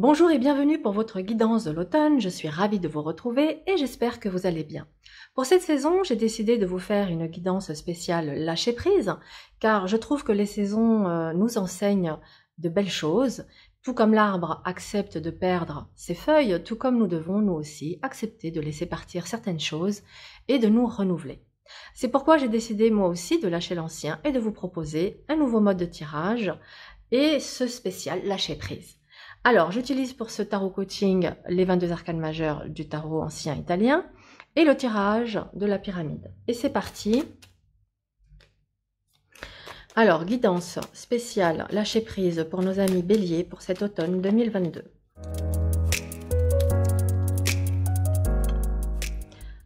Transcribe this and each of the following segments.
Bonjour et bienvenue pour votre guidance de l'automne, je suis ravie de vous retrouver et j'espère que vous allez bien. Pour cette saison, j'ai décidé de vous faire une guidance spéciale lâcher prise, car je trouve que les saisons nous enseignent de belles choses, tout comme l'arbre accepte de perdre ses feuilles, tout comme nous devons nous aussi accepter de laisser partir certaines choses et de nous renouveler. C'est pourquoi j'ai décidé moi aussi de lâcher l'ancien et de vous proposer un nouveau mode de tirage et ce spécial lâcher prise. Alors, j'utilise pour ce tarot coaching les 22 arcanes majeurs du tarot ancien italien et le tirage de la pyramide. Et c'est parti. Alors, guidance spéciale lâcher prise pour nos amis béliers pour cet automne 2022.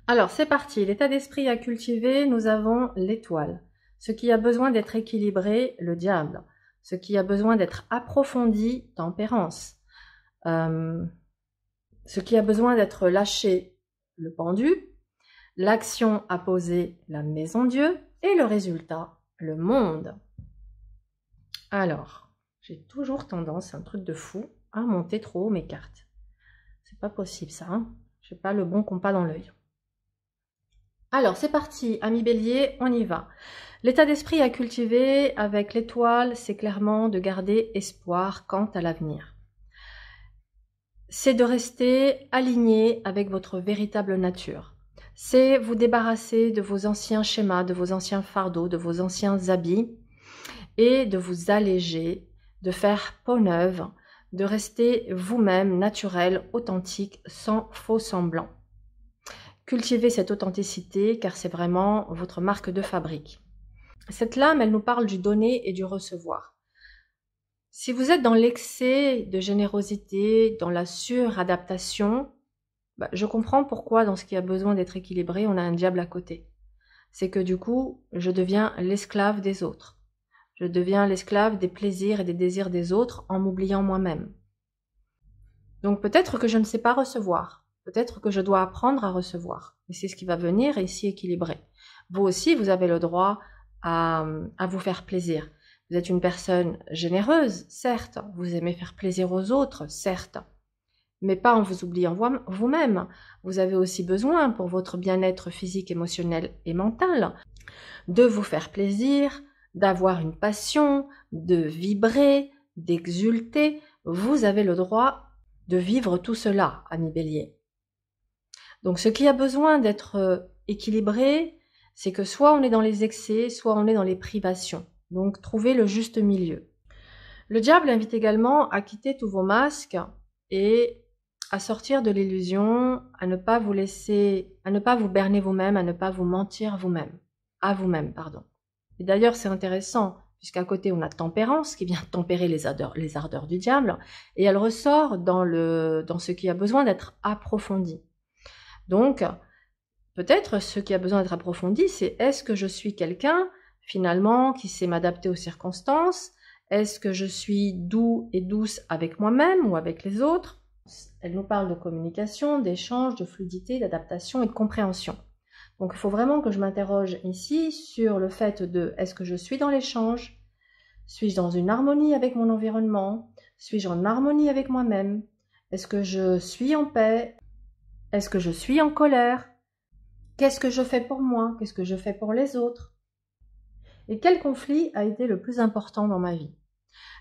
Alors, c'est parti. L'état d'esprit à cultiver, nous avons l'étoile. Ce qui a besoin d'être équilibré, le diable. Ce qui a besoin d'être approfondi, tempérance. Ce qui a besoin d'être lâché, le pendu. L'action à poser, la maison Dieu. Et le résultat, le monde. Alors, j'ai toujours tendance, un truc de fou, à monter trop haut mes cartes. C'est pas possible ça, hein. J'ai pas le bon compas dans l'œil. Alors, c'est parti, amis bélier, on y va. L'état d'esprit à cultiver avec l'étoile, c'est clairement de garder espoir quant à l'avenir. C'est de rester aligné avec votre véritable nature. C'est vous débarrasser de vos anciens schémas, de vos anciens fardeaux, de vos anciens habits et de vous alléger, de faire peau neuve, de rester vous-même naturel, authentique, sans faux semblant. Cultivez cette authenticité car c'est vraiment votre marque de fabrique. Cette lame, elle nous parle du donner et du recevoir. Si vous êtes dans l'excès de générosité, dans la suradaptation, je comprends pourquoi dans ce qui a besoin d'être équilibré, on a un diable à côté. C'est que du coup, je deviens l'esclave des autres. Je deviens l'esclave des plaisirs et des désirs des autres en m'oubliant moi-même. Donc peut-être que je ne sais pas recevoir. Peut-être que je dois apprendre à recevoir. Et c'est ce qui va venir ici équilibrer. Vous aussi, vous avez le droit à vous faire plaisir. Vous êtes une personne généreuse, certes. Vous aimez faire plaisir aux autres, certes. Mais pas en vous oubliant vous-même. Vous avez aussi besoin, pour votre bien-être physique, émotionnel et mental, de vous faire plaisir, d'avoir une passion, de vibrer, d'exulter. Vous avez le droit de vivre tout cela, amis bélier. Donc ce qui a besoin d'être équilibré, c'est que soit on est dans les excès, soit on est dans les privations. Donc trouver le juste milieu. Le diable invite également à quitter tous vos masques et à sortir de l'illusion, à ne pas vous laisser, à ne pas vous berner vous-même, à ne pas vous mentir vous-même. À vous-même, pardon. Et d'ailleurs, c'est intéressant, puisqu'à côté, on a tempérance qui vient tempérer les ardeurs du diable, et elle ressort dans ce qui a besoin d'être approfondi. Donc, peut-être ce qui a besoin d'être approfondi, c'est est-ce que je suis quelqu'un, finalement, qui sait m'adapter aux circonstances? Est-ce que je suis doux et douce avec moi-même ou avec les autres? Elle nous parle de communication, d'échange, de fluidité, d'adaptation et de compréhension. Donc, il faut vraiment que je m'interroge ici sur le fait de est-ce que je suis dans l'échange? Suis-je dans une harmonie avec mon environnement? Suis-je en harmonie avec moi-même? Est-ce que je suis en paix? Est-ce que je suis en colère? Qu'est-ce que je fais pour moi? Qu'est-ce que je fais pour les autres? Et quel conflit a été le plus important dans ma vie?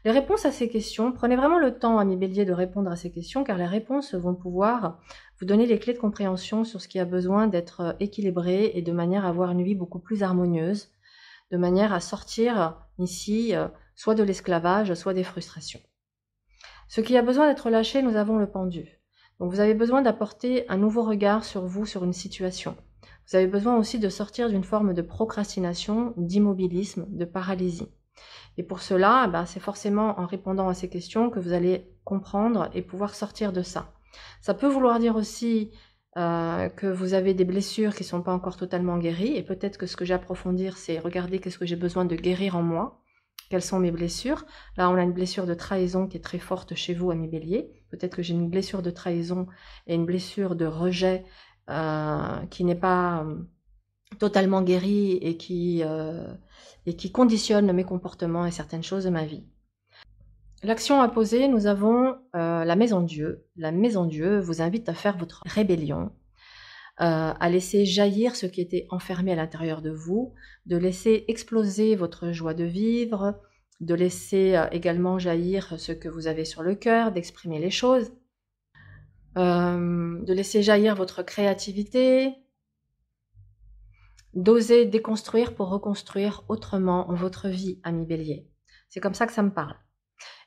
Les réponses à ces questions, prenez vraiment le temps, amis bélier, de répondre à ces questions, car les réponses vont pouvoir vous donner les clés de compréhension sur ce qui a besoin d'être équilibré et de manière à avoir une vie beaucoup plus harmonieuse, de manière à sortir ici soit de l'esclavage, soit des frustrations. Ce qui a besoin d'être lâché, nous avons le pendu. Donc vous avez besoin d'apporter un nouveau regard sur vous, sur une situation. Vous avez besoin aussi de sortir d'une forme de procrastination, d'immobilisme, de paralysie. Et pour cela, c'est forcément en répondant à ces questions que vous allez comprendre et pouvoir sortir de ça. Ça peut vouloir dire aussi que vous avez des blessures qui ne sont pas encore totalement guéries. Et peut-être que ce que j'ai à approfondir, c'est regarder qu'est-ce que j'ai besoin de guérir en moi. Quelles sont mes blessures? Là, on a une blessure de trahison qui est très forte chez vous, amis bélier. Peut-être que j'ai une blessure de trahison et une blessure de rejet qui n'est pas totalement guérie et qui conditionne mes comportements et certaines choses de ma vie. L'action à poser, nous avons la maison Dieu. La maison Dieu vous invite à faire votre rébellion, à laisser jaillir ce qui était enfermé à l'intérieur de vous, de laisser exploser votre joie de vivre, de laisser également jaillir ce que vous avez sur le cœur, d'exprimer les choses, de laisser jaillir votre créativité, d'oser déconstruire pour reconstruire autrement votre vie, ami Bélier. C'est comme ça que ça me parle.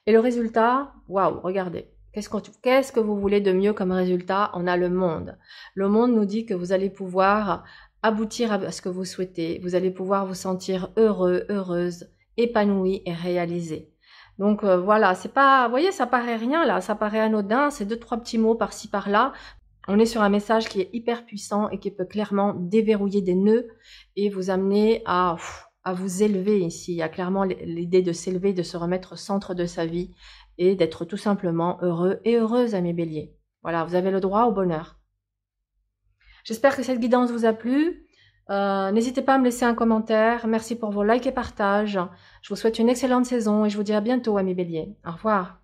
Et le résultat, waouh, regardez. Qu'est-ce que vous voulez de mieux comme résultat? On a le monde. Le monde nous dit que vous allez pouvoir aboutir à ce que vous souhaitez. Vous allez pouvoir vous sentir heureux, heureuse, épanoui et réalisé. Donc voilà, c'est pas, vous voyez, ça paraît rien là, ça paraît anodin, c'est 2-3 petits mots par-ci par-là. On est sur un message qui est hyper puissant et qui peut clairement déverrouiller des nœuds et vous amener à vous élever ici. Il y a clairement l'idée de s'élever, de se remettre au centre de sa vie et d'être tout simplement heureux et heureuse, amis Bélier. Voilà, vous avez le droit au bonheur. J'espère que cette guidance vous a plu. N'hésitez pas à me laisser un commentaire. Merci pour vos likes et partages. Je vous souhaite une excellente saison et je vous dis à bientôt, amis Bélier. Au revoir.